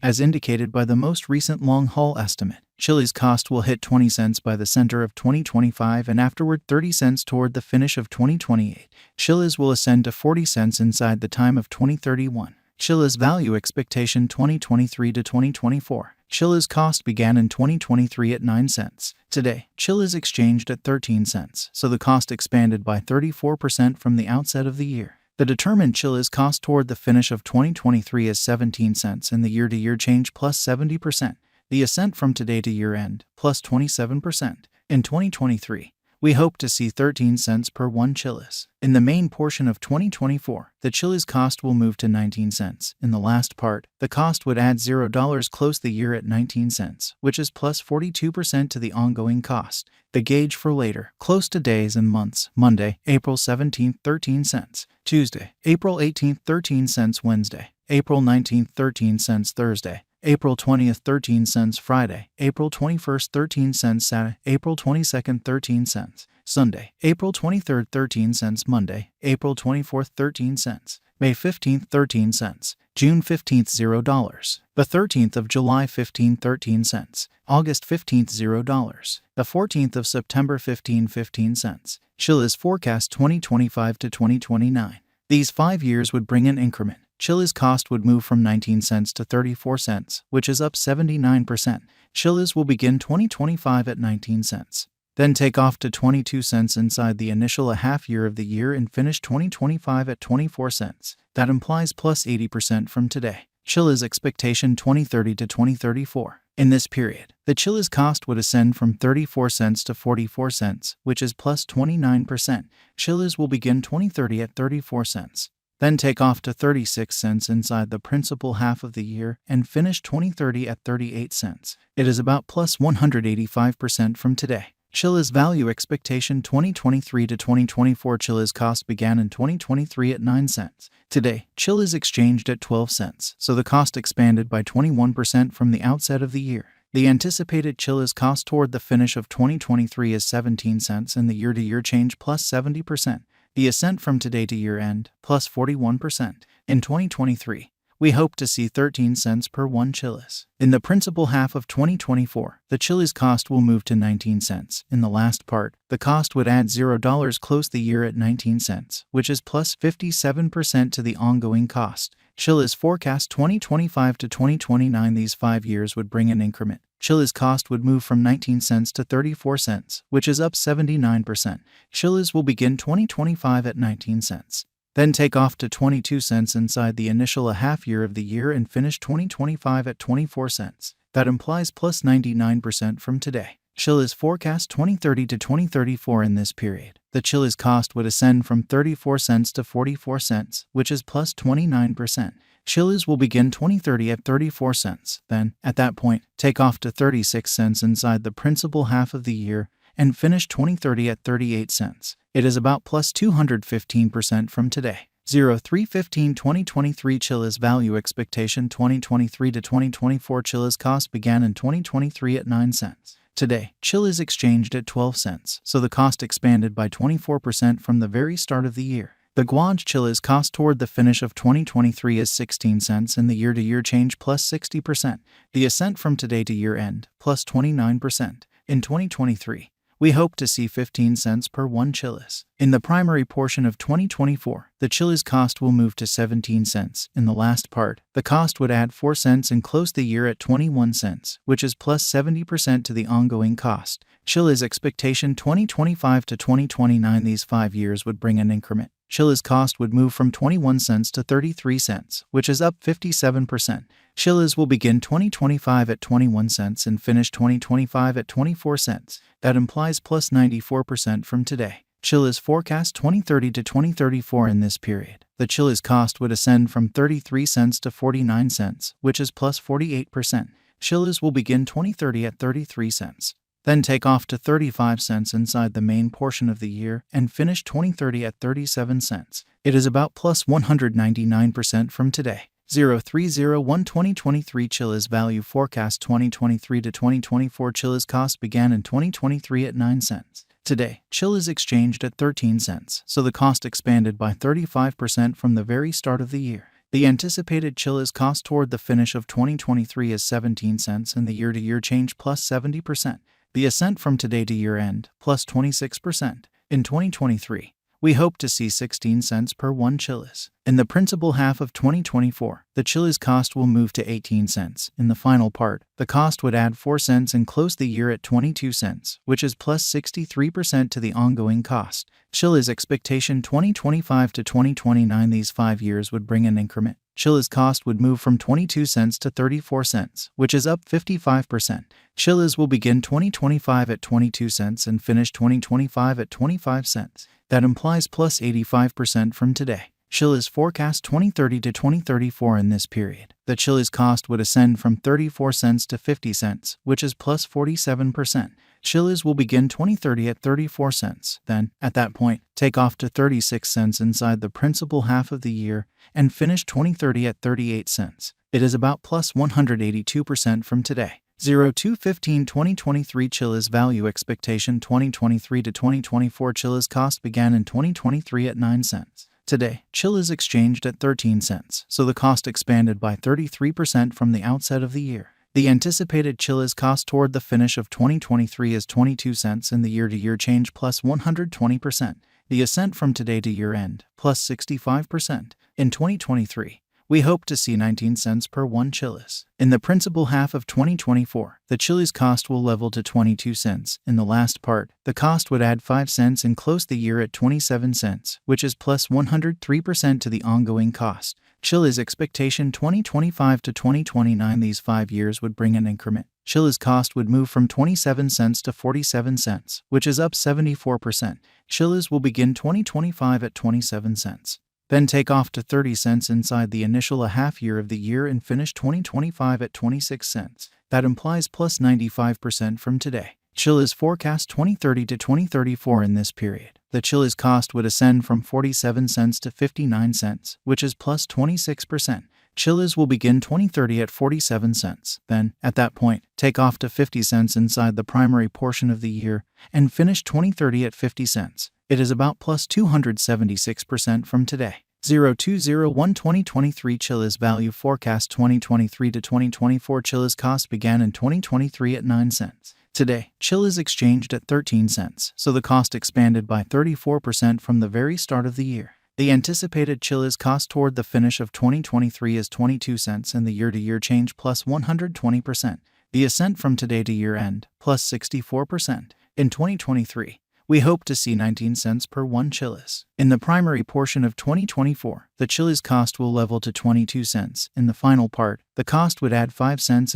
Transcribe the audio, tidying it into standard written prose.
as indicated by the most recent long-haul estimate. Chiliz cost will hit 20 cents by the center of 2025 and afterward 30 cents toward the finish of 2028. Chiliz will ascend to 40 cents inside the time of 2031. Chiliz value expectation 2023 to 2024. Chiliz cost began in 2023 at 9 cents. Today, Chiliz exchanged at 13 cents, so the cost expanded by 34% from the outset of the year. The determined Chiliz cost toward the finish of 2023 is 17 cents and the year-to-year change plus 70%. The ascent from today to year-end plus 27%. In 2023, we hope to see 13 cents per 1 Chiliz. In the main portion of 2024, the Chiliz cost will move to 19 cents. In the last part, the cost would add $0 close the year at 19 cents, which is plus 42% to the ongoing cost. The gauge for later, close to days and months: Monday, April 17th, 13 cents. Tuesday, April 18th, 13 cents. Wednesday, April 19th, 13 cents. Thursday, April 20th, 13 cents. Friday, April 21st, 13 cents. Saturday, April 22nd, 13 cents. Sunday, April 23rd, 13 cents. Monday, April 24th, 13 cents. May 15th, 13 cents. June 15th, $0. The 13th of July, 13 cents. August 15th, $0. The 14th of September, 15 cents. Chiliz forecast 2025 to 2029. These 5 years would bring an increment. Chiliz cost would move from 19 cents to 34 cents, which is up 79%. Chiliz will begin 2025 at 19 cents. Then take off to 22 cents inside the initial half year of the year and finish 2025 at 24 cents. That implies plus 80% from today. Chiliz expectation 2030 to 2034. In this period, the Chiliz cost would ascend from 34 cents to 44 cents, which is plus 29%. Chiliz will begin 2030 at 34 cents. Then take off to 36 cents inside the principal half of the year and finish 2030 at 38 cents. It is about plus 185% from today. Chiliz value expectation 2023 to 2024. Chiliz cost began in 2023 at 9 cents. Today, Chiliz exchanged at 12 cents, so the cost expanded by 21% from the outset of the year. The anticipated Chiliz cost toward the finish of 2023 is 17 cents and the year-to-year change plus 70%. The ascent from today to year-end plus 41%. In 2023, we hope to see 13 cents per 1 Chiliz. In the principal half of 2024, the Chiliz cost will move to 19 cents. In the last part, the cost would add $0 close the year at 19 cents, which is plus 57% to the ongoing cost. Chiliz forecast 2025 to 2029. These 5 years would bring an increment. Chiliz cost would move from 19 cents to 34 cents, which is up 79%. Chiliz will begin 2025 at 19 cents. Then take off to 22 cents inside the initial half year of the year and finish 2025 at 24 cents. That implies plus 99% from today. Chiliz forecast 2030 to 2034. In this period, the Chiliz cost would ascend from 34 cents to 44 cents, which is plus 29%. Chiliz will begin 2030 at 34 cents. Then, at that point, take off to 36 cents inside the principal half of the year and finish 2030 at 38 cents. It is about plus 215% from today. 03/15/2023 Chiliz value expectation 2023 to 2024. Chiliz cost began in 2023 at 9 cents. Today, Chiliz exchanged at 12 cents, so the cost expanded by 24% from the very start of the year. The Guaj Chiliz cost toward the finish of 2023 is 16 cents and the year-to-year change plus 60%. The ascent from today to year-end plus 29%. In 2023, we hope to see 15 cents per 1 Chiliz. In the primary portion of 2024, the Chiliz cost will move to 17 cents. In the last part, the cost would add 4 cents and close the year at 21 cents, which is plus 70% to the ongoing cost. Chiliz expectation 2025 to 2029. These 5 years would bring an increment. Chiliz cost would move from 21 cents to 33 cents, which is up 57%. Chiliz will begin 2025 at 21 cents and finish 2025 at 24 cents. That implies plus 94% from today. Chiliz forecast 2030 to 2034. In this period, the Chiliz cost would ascend from 33 cents to 49 cents, which is plus 48%. Chiliz will begin 2030 at 33 cents. Then take off to 35 cents inside the main portion of the year and finish 2030 at 37 cents. It is about plus 199% from today. 03/01/2023 Chiliz value forecast 2023 to 2024. Chiliz cost began in 2023 at 9 cents. Today, Chiliz exchanged at 13 cents, so the cost expanded by 35% from the very start of the year. The anticipated Chiliz cost toward the finish of 2023 is 17 cents and the year-to-year change plus 70%. The ascent from today to year-end plus 26%. In 2023, we hope to see 16 cents per 1 Chiliz. In the principal half of 2024, the Chiliz cost will move to 18 cents. In the final part, the cost would add 4 cents and close the year at 22 cents, which is plus 63% to the ongoing cost. Chiliz expectation 2025 to 2029, these 5 years would bring an increment. Chiliz cost would move from 22 cents to 34 cents, which is up 55%. Chiliz will begin 2025 at 22 cents and finish 2025 at 25 cents. That implies plus 85% from today. Chiliz forecast 2030 to 2034 in this period. The Chiliz cost would ascend from 34 cents to 50 cents, which is plus 47%. Chiliz will begin 2030 at 34 cents, then, at that point, take off to 36 cents inside the principal half of the year, and finish 2030 at 38 cents. It is about plus 182% from today. 02/15/2023 Chiliz value expectation 2023 to 2024 Chiliz cost began in 2023 at 9 cents. Today, Chiliz exchanged at 13 cents, so the cost expanded by 33% from the outset of the year. The anticipated Chiliz cost toward the finish of 2023 is 22 cents and the year-to-year change plus 120%. The ascent from today to year-end plus 65%. In 2023, we hope to see 19 cents per 1 Chiliz. In the principal half of 2024, the Chiliz cost will level to 22 cents. In the last part, the cost would add 5 cents and close the year at 27 cents, which is plus 103% to the ongoing cost. Chiliz expectation 2025 to 2029, these 5 years would bring an increment. Chiliz cost would move from 27 cents to 47 cents, which is up 74%. Chiliz will begin 2025 at 27 cents. Then take off to 30 cents inside the initial a half year of the year and finish 2025 at 26 cents. That implies plus 95% from today. Chiliz forecast 2030 to 2034 in this period. The Chiliz cost would ascend from 47 cents to 59 cents, which is plus 26%. Chiliz will begin 2030 at 47 cents. Then, at that point, take off to 50 cents inside the primary portion of the year and finish 2030 at 50 cents. It is about plus 276% from today. 02/01/2023 Chiliz value forecast 2023 to 2024 Chiliz cost began in 2023 at 9 cents. Today, Chiliz exchanged at 13 cents, so the cost expanded by 34% from the very start of the year. The anticipated Chiliz cost toward the finish of 2023 is 22 cents and the year-to-year change plus 120%. The ascent from today to year-end plus 64%. In 2023, we hope to see 19 cents per 1 Chiliz. In the primary portion of 2024, the Chiliz cost will level to 22 cents. In the final part, the cost would add 5 cents